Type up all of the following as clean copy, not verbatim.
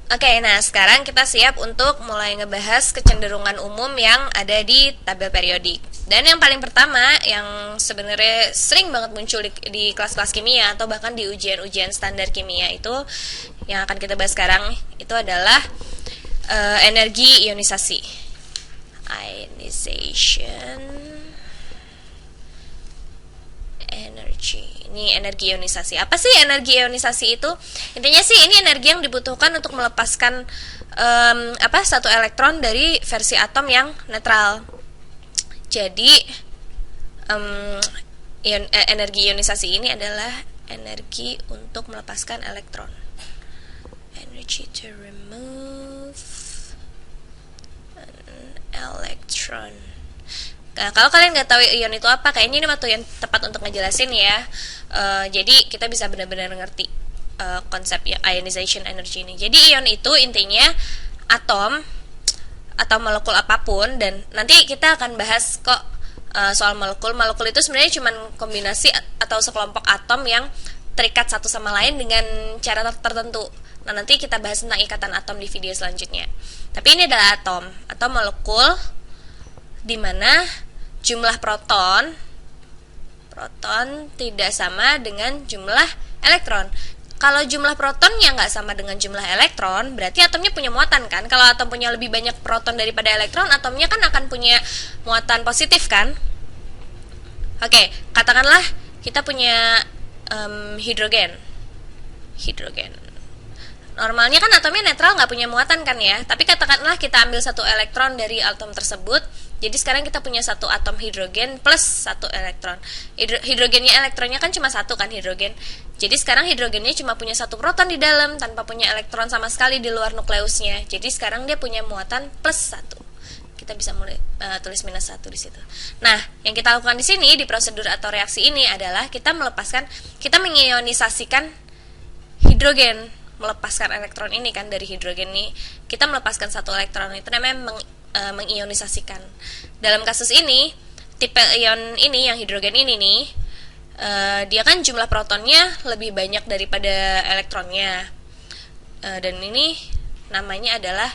Oke, nah sekarang kita siap untuk mulai ngebahas kecenderungan umum yang ada di tabel periodik. Dan yang paling pertama yang sebenarnya sering banget muncul di kelas-kelas kimia atau bahkan di ujian-ujian standar kimia itu yang akan kita bahas sekarang itu adalah energi ionisasi. Ionization energy. Ini energi ionisasi. Apa sih energi ionisasi itu? Intinya sih ini energi yang dibutuhkan untuk melepaskan satu elektron dari versi atom yang netral. Jadi energi ionisasi ini adalah energi untuk melepaskan elektron. Energy to remove an electron. Nah, kalau kalian nggak tahu ion itu apa, kayaknya ini waktu yang tepat untuk ngejelasin ya. Jadi kita bisa benar-benar ngerti konsep ionization energy ini. Jadi ion itu intinya atom atau molekul apapun, dan nanti kita akan bahas kok soal molekul. Molekul itu sebenarnya cuma kombinasi atau sekelompok atom yang terikat satu sama lain dengan cara tertentu. Nah, nanti kita bahas tentang ikatan atom di video selanjutnya. Tapi ini adalah atom atau molekul di mana jumlah proton tidak sama dengan jumlah elektron. Kalau jumlah protonnya nggak sama dengan jumlah elektron, berarti atomnya punya muatan kan? Kalau atom punya lebih banyak proton daripada elektron, atomnya kan akan punya muatan positif kan? Oke, katakanlah kita punya hidrogen. Normalnya kan atomnya netral, nggak punya muatan kan ya. Tapi katakanlah kita ambil satu elektron dari atom tersebut. Jadi sekarang kita punya satu atom hidrogen plus satu elektron. Hidrogennya, elektronnya kan cuma satu kan hidrogen. Jadi sekarang hidrogennya cuma punya satu proton di dalam tanpa punya elektron sama sekali di luar nukleusnya. Jadi sekarang dia punya muatan plus satu. Kita bisa mulai tulis minus satu di situ. Nah, yang kita lakukan di sini di prosedur atau reaksi ini adalah kita mengionisasikan hidrogen, melepaskan elektron ini kan dari hidrogen ini. Kita melepaskan satu elektron, itu namanya mengionisasikan. Dalam kasus ini, tipe ion ini yang hidrogen ini nih, dia kan jumlah protonnya lebih banyak daripada elektronnya. Dan ini namanya adalah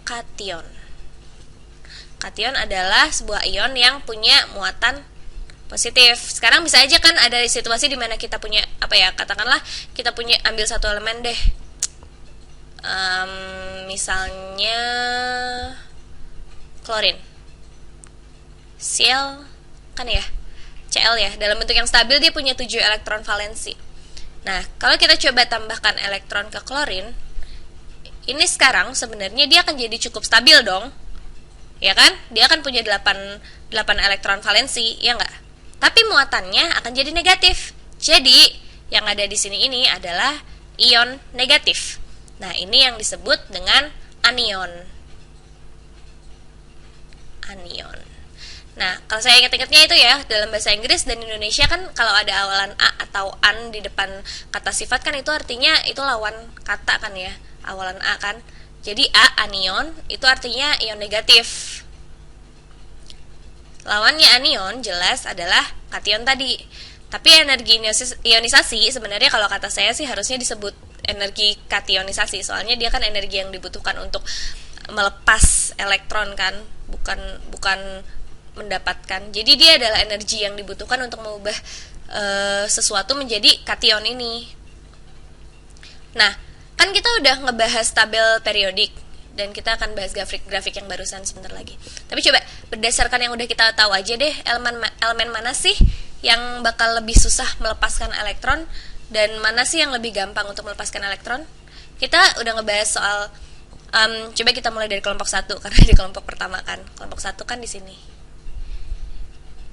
kation. Kation adalah sebuah ion yang punya muatan positif. Sekarang bisa aja kan ada situasi di mana kita punya katakanlah kita punya ambil satu elemen deh, misalnya klorin, Cl kan ya, Cl ya, dalam bentuk yang stabil dia punya 7 elektron valensi. Nah, kalau kita coba tambahkan elektron ke klorin, ini sekarang sebenarnya dia akan jadi cukup stabil dong, ya kan? Dia akan punya 8 elektron valensi, ya nggak? Tapi muatannya akan jadi negatif. Jadi yang ada di sini ini adalah ion negatif. Nah, ini yang disebut dengan anion. Nah, kalau saya ingat-ingatnya itu ya, dalam bahasa Inggris dan Indonesia kan kalau ada awalan a atau an di depan kata sifat kan itu artinya itu lawan kata kan ya, awalan a kan. Jadi anion itu artinya ion negatif. Lawannya anion jelas adalah kation tadi. Tapi energi ionisasi sebenarnya kalau kata saya sih harusnya disebut energi kationisasi, soalnya dia kan energi yang dibutuhkan untuk melepas elektron kan, bukan mendapatkan. Jadi dia adalah energi yang dibutuhkan untuk mengubah sesuatu menjadi kation ini. Nah, kan kita udah ngebahas tabel periodik dan kita akan bahas grafik yang barusan sebentar lagi. Tapi coba berdasarkan yang udah kita tahu aja deh, elemen mana sih yang bakal lebih susah melepaskan elektron dan mana sih yang lebih gampang untuk melepaskan elektron. Kita udah ngebahas soal coba kita mulai dari kelompok 1 karena di kelompok pertama kan. Kelompok 1 kan di sini.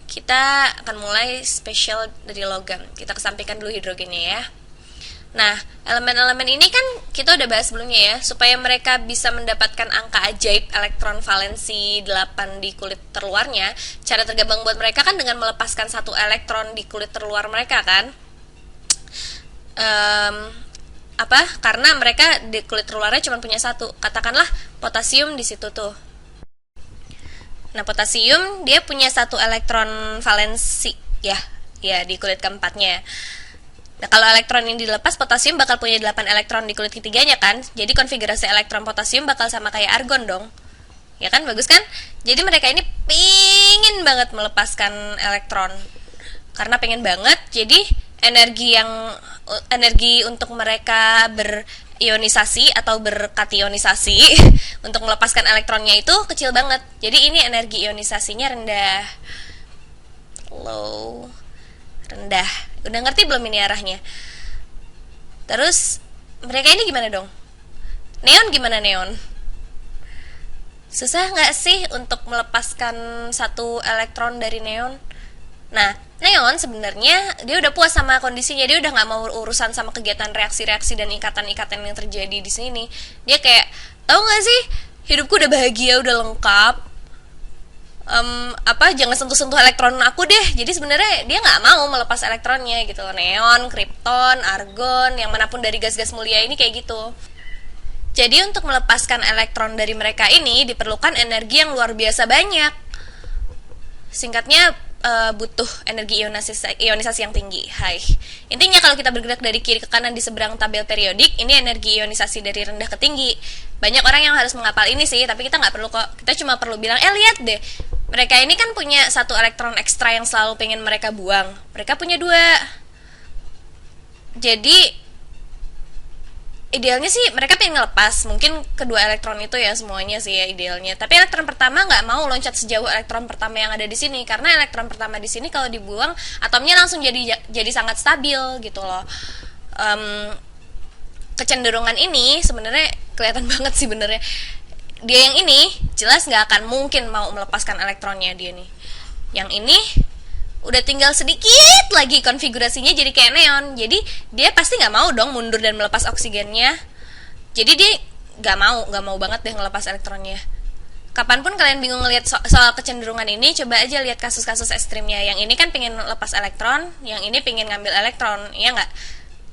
Kita akan mulai spesial dari logam. Kita kesampingkan dulu hidrogennya ya. Nah, elemen-elemen ini kan kita udah bahas sebelumnya ya, supaya mereka bisa mendapatkan angka ajaib elektron valensi 8 di kulit terluarnya. Cara tergabung buat mereka kan dengan melepaskan satu elektron di kulit terluar mereka kan. Karena mereka di kulit terluarnya cuma punya satu. Katakanlah potasium di situ tuh. Nah, potasium dia punya satu elektron valensi ya di kulit keempatnya. Nah, kalau elektron ini dilepas, potasium bakal punya 8 elektron di kulit ketiganya kan. Jadi konfigurasi elektron potasium bakal sama kayak argon dong. Ya kan, bagus kan? Jadi mereka ini pingin banget melepaskan elektron. Karena pengen banget, jadi energi untuk mereka berionisasi atau berkationisasi untuk melepaskan elektronnya itu kecil banget. Jadi ini energi ionisasinya rendah. Low. Rendah. Udah ngerti belum ini arahnya? Terus mereka ini gimana dong? Neon gimana neon? Susah nggak sih untuk melepaskan satu elektron dari neon? Nah, neon sebenarnya dia udah puas sama kondisinya, dia udah nggak mau urusan sama kegiatan reaksi-reaksi dan ikatan-ikatan yang terjadi di sini. Dia kayak, tahu nggak sih, hidupku udah bahagia, udah lengkap. Jangan sentuh-sentuh elektron aku deh. Jadi sebenarnya dia nggak mau melepas elektronnya gitu. Neon, kripton, argon, yang manapun dari gas-gas mulia ini kayak gitu. Jadi untuk melepaskan elektron dari mereka ini diperlukan energi yang luar biasa banyak. Singkatnya butuh energi ionisasi yang tinggi. Hai. Intinya kalau kita bergerak dari kiri ke kanan di seberang tabel periodik, ini energi ionisasi dari rendah ke tinggi. Banyak orang yang harus menghafal ini sih, tapi kita nggak perlu kok. Kita cuma perlu bilang, lihat deh, mereka ini kan punya satu elektron ekstra yang selalu pengen mereka buang. Mereka punya 2. Jadi idealnya sih mereka pengen ngelepas mungkin kedua elektron itu ya, semuanya sih ya idealnya. Tapi elektron pertama nggak mau loncat sejauh elektron pertama yang ada di sini, karena elektron pertama di sini kalau dibuang atomnya langsung jadi sangat stabil gitu loh. Kecenderungan ini sebenarnya kelihatan banget sih benernya. Dia yang ini jelas nggak akan mungkin mau melepaskan elektronnya dia nih. Yang ini udah tinggal sedikit lagi konfigurasinya jadi kayak neon. Jadi dia pasti nggak mau dong mundur dan melepas oksigennya. Jadi dia nggak mau banget deh ngelepas elektronnya. Kapanpun kalian bingung ngelihat soal kecenderungan ini, coba aja lihat kasus-kasus ekstrimnya. Yang ini kan pengen lepas elektron, yang ini pengen ngambil elektron, ya nggak?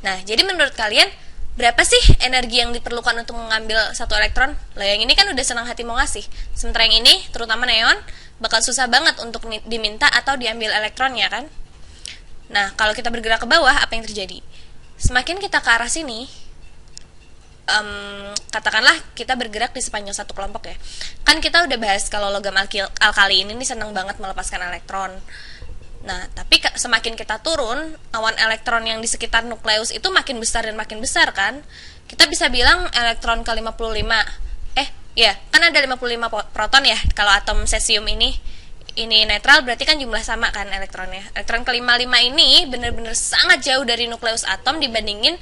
Nah, jadi menurut kalian berapa sih energi yang diperlukan untuk mengambil satu elektron? Lah yang ini kan udah senang hati mau ngasih. Sementara yang ini, terutama neon, bakal susah banget untuk diminta atau diambil elektronnya kan. Nah, kalau kita bergerak ke bawah, apa yang terjadi? Semakin kita ke arah sini, katakanlah kita bergerak di sepanjang satu kelompok ya. Kan kita udah bahas kalau logam alkali ini nih senang banget melepaskan elektron. Nah, tapi semakin kita turun, awan elektron yang di sekitar nukleus itu makin besar dan makin besar kan. Kita bisa bilang elektron ke 55. Ya, kan ada 55 proton ya kalau atom cesium ini netral, berarti kan jumlah sama kan elektronnya. Elektron ke-55 ini benar-benar sangat jauh dari nukleus atom dibandingin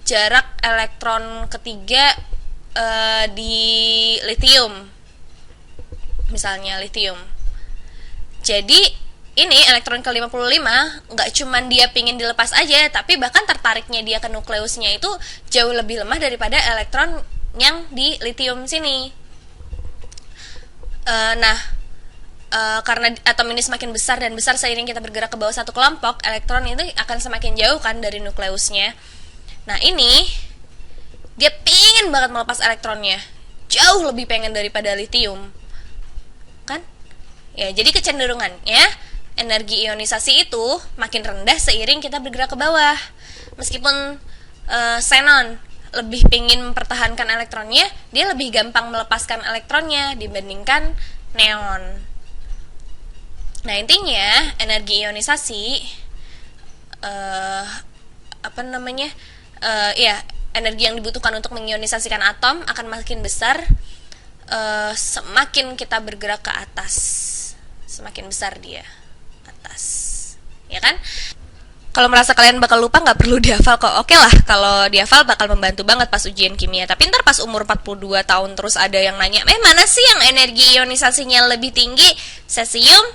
jarak elektron ketiga di lithium. Misalnya lithium. Jadi ini elektron ke-55 nggak cuman dia pingin dilepas aja, tapi bahkan tertariknya dia ke nukleusnya itu jauh lebih lemah daripada elektron yang di lithium sini. Karena atom ini semakin besar dan besar seiring kita bergerak ke bawah satu kelompok, elektron itu akan semakin jauh kan dari nukleusnya. Nah ini dia pengen banget melepas elektronnya, jauh lebih pengen daripada lithium kan ya. Jadi kecenderungannya energi ionisasi itu makin rendah seiring kita bergerak ke bawah. Meskipun xenon lebih pengen mempertahankan elektronnya, dia lebih gampang melepaskan elektronnya dibandingkan neon. Nah intinya energi ionisasi energi yang dibutuhkan untuk mengionisasikan atom akan makin besar semakin kita bergerak ke atas, semakin besar dia atas, ya kan? Kalau merasa kalian bakal lupa, nggak perlu dihafal kok. Oke lah, kalau dihafal bakal membantu banget pas ujian kimia. Tapi ntar pas umur 42 tahun terus ada yang nanya, mana sih yang energi ionisasinya lebih tinggi, cesium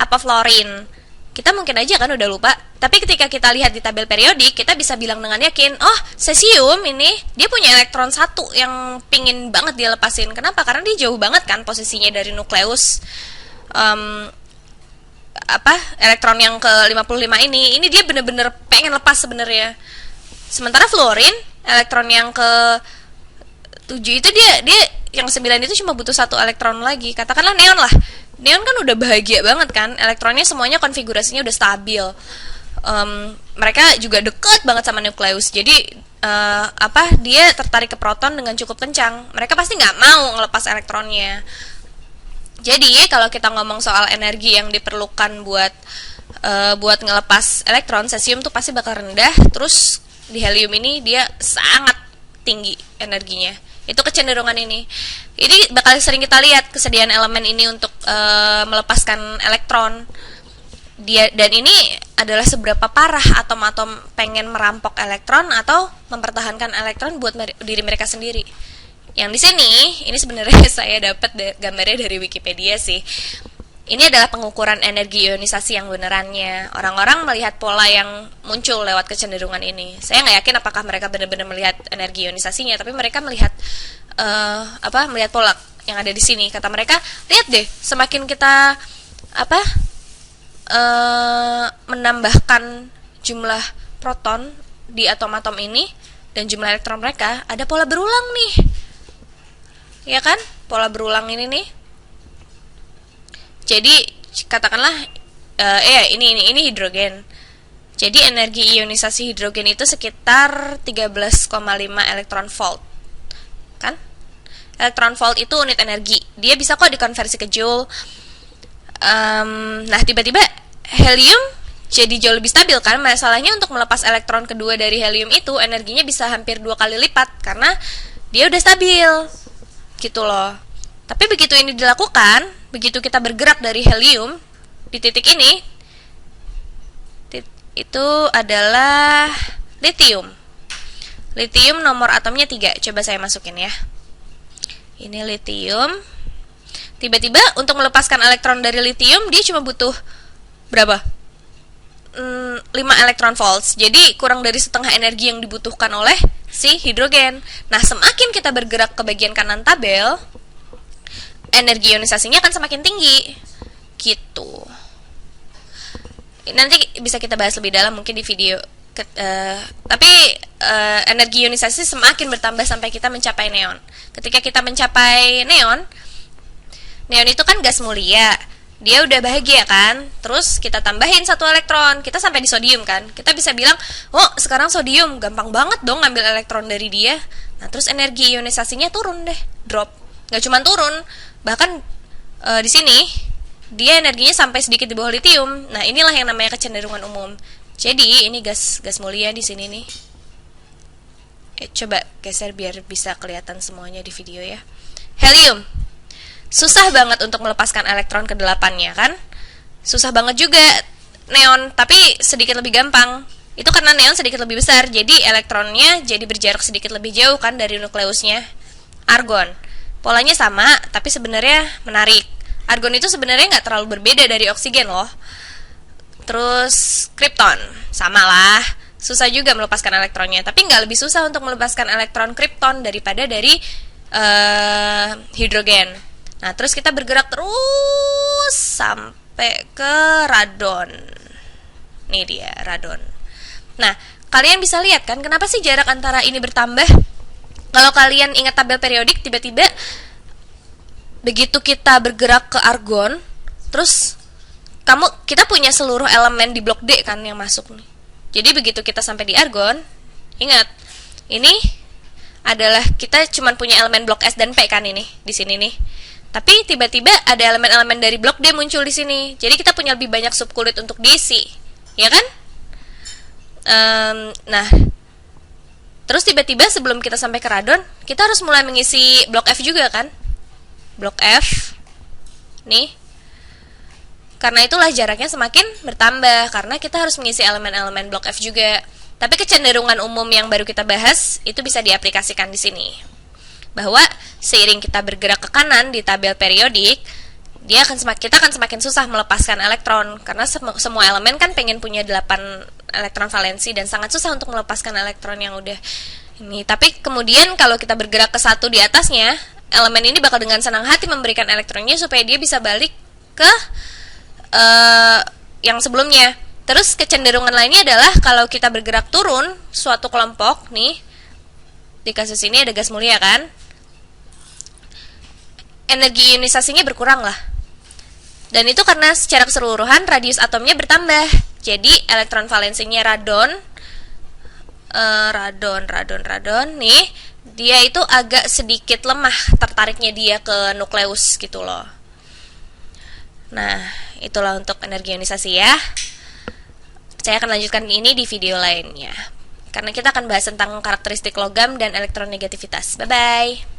apa fluorine? Kita mungkin aja kan udah lupa. Tapi ketika kita lihat di tabel periodik, kita bisa bilang dengan yakin, oh cesium ini dia punya elektron 1 yang pingin banget dia lepasin. Kenapa? Karena dia jauh banget kan posisinya dari nukleus. Elektron yang ke-55 ini dia bener-bener pengen lepas sebenarnya. Sementara fluorine, elektron yang ke-7 itu dia yang 9 itu cuma butuh 1 elektron lagi. Katakanlah neon lah. Neon kan udah bahagia banget kan, elektronnya semuanya konfigurasinya udah stabil. mereka juga dekat banget sama nukleus. Jadi dia tertarik ke proton dengan cukup kencang. Mereka pasti nggak mau ngelepas elektronnya. Jadi kalau kita ngomong soal energi yang diperlukan buat ngelepas elektron, cesium tuh pasti bakal rendah. Terus di helium ini dia sangat tinggi energinya. Itu kecenderungan ini. Ini bakal sering kita lihat kesediaan elemen ini untuk melepaskan elektron. Dan ini adalah seberapa parah atom-atom pengen merampok elektron atau mempertahankan elektron buat diri mereka sendiri. Yang di sini, ini sebenarnya saya dapat gambarnya dari Wikipedia sih. Ini adalah pengukuran energi ionisasi yang benerannya. Orang-orang melihat pola yang muncul lewat kecenderungan ini. Saya nggak yakin apakah mereka benar-benar melihat energi ionisasinya, tapi mereka melihat melihat pola yang ada di sini. Kata mereka, lihat deh, semakin kita menambahkan jumlah proton di atom-atom ini dan jumlah elektron mereka, ada pola berulang nih, ya kan? Pola berulang ini nih. Jadi katakanlah ini hidrogen. Jadi energi ionisasi hidrogen itu sekitar 13,5 elektron volt, kan? Elektron volt itu unit energi. Dia bisa kok dikonversi ke joule. Nah, tiba-tiba helium jadi jauh lebih stabil kan. Masalahnya untuk melepas elektron kedua dari helium itu energinya bisa hampir 2 kali lipat karena dia udah stabil gitu loh. Tapi begitu ini dilakukan, begitu kita bergerak dari helium di titik ini, itu adalah lithium. Lithium nomor atomnya 3. Coba saya masukin ya. Ini lithium. Tiba-tiba untuk melepaskan elektron dari lithium dia cuma butuh berapa? 5 elektron volts. Jadi kurang dari setengah energi yang dibutuhkan oleh si hidrogen. Nah, semakin kita bergerak ke bagian kanan tabel, energi ionisasinya akan semakin tinggi. Gitu. Nanti bisa kita bahas lebih dalam mungkin di video. Tapi energi ionisasi semakin bertambah sampai kita mencapai neon. Ketika kita mencapai neon itu kan gas mulia. Dia udah bahagia kan. Terus kita tambahin 1 elektron. Kita sampai di sodium kan. Kita bisa bilang, oh sekarang sodium, gampang banget dong ngambil elektron dari dia. Nah terus energi ionisasinya turun deh, drop. Gak cuma turun, bahkan di sini dia energinya sampai sedikit di bawah lithium. Nah inilah yang namanya kecenderungan umum. Jadi ini gas mulia di sini nih. Coba geser biar bisa kelihatan semuanya di video ya. Helium susah banget untuk melepaskan elektron ke-8-nya kan. Susah banget juga. Neon tapi sedikit lebih gampang. Itu karena neon sedikit lebih besar, jadi elektronnya jadi berjarak sedikit lebih jauh kan dari nukleusnya. Argon polanya sama, tapi sebenarnya menarik. Argon itu sebenarnya nggak terlalu berbeda dari oksigen loh. Terus kripton sama lah, susah juga melepaskan elektronnya, tapi nggak lebih susah untuk melepaskan elektron kripton daripada dari hidrogen. Nah, terus kita bergerak terus sampai ke radon. Nih dia, radon. Nah, kalian bisa lihat kan kenapa sih jarak antara ini bertambah? Kalau kalian ingat tabel periodik, tiba-tiba begitu kita bergerak ke argon, terus kita punya seluruh elemen di blok D kan yang masuk nih. Jadi begitu kita sampai di argon, ingat, ini adalah kita cuma punya elemen blok S dan P kan ini di sini nih. Tapi tiba-tiba ada elemen-elemen dari blok D muncul di sini. Jadi kita punya lebih banyak subkulit untuk diisi, ya kan? Nah, terus tiba-tiba sebelum kita sampai ke radon, kita harus mulai mengisi blok F juga kan? Blok F, nih. Karena itulah jaraknya semakin bertambah karena kita harus mengisi elemen-elemen blok F juga. Tapi kecenderungan umum yang baru kita bahas itu bisa diaplikasikan di sini. Bahwa seiring kita bergerak ke kanan di tabel periodik, kita akan semakin susah melepaskan elektron karena semua elemen kan pengen punya 8 elektron valensi dan sangat susah untuk melepaskan elektron yang udah ini. Tapi kemudian kalau kita bergerak ke satu di atasnya, elemen ini bakal dengan senang hati memberikan elektronnya supaya dia bisa balik ke yang sebelumnya. Terus kecenderungan lainnya adalah kalau kita bergerak turun suatu kelompok nih, di kasus ini ada gas mulia kan, energi ionisasinya berkurang lah. Dan itu karena secara keseluruhan radius atomnya bertambah. Jadi elektron valensinya radon, radon nih, dia itu agak sedikit lemah tertariknya dia ke nukleus gitu loh. Nah, itulah untuk energi ionisasi ya. Saya akan lanjutkan ini di video lainnya, karena kita akan bahas tentang karakteristik logam dan elektronegativitas. Bye-bye.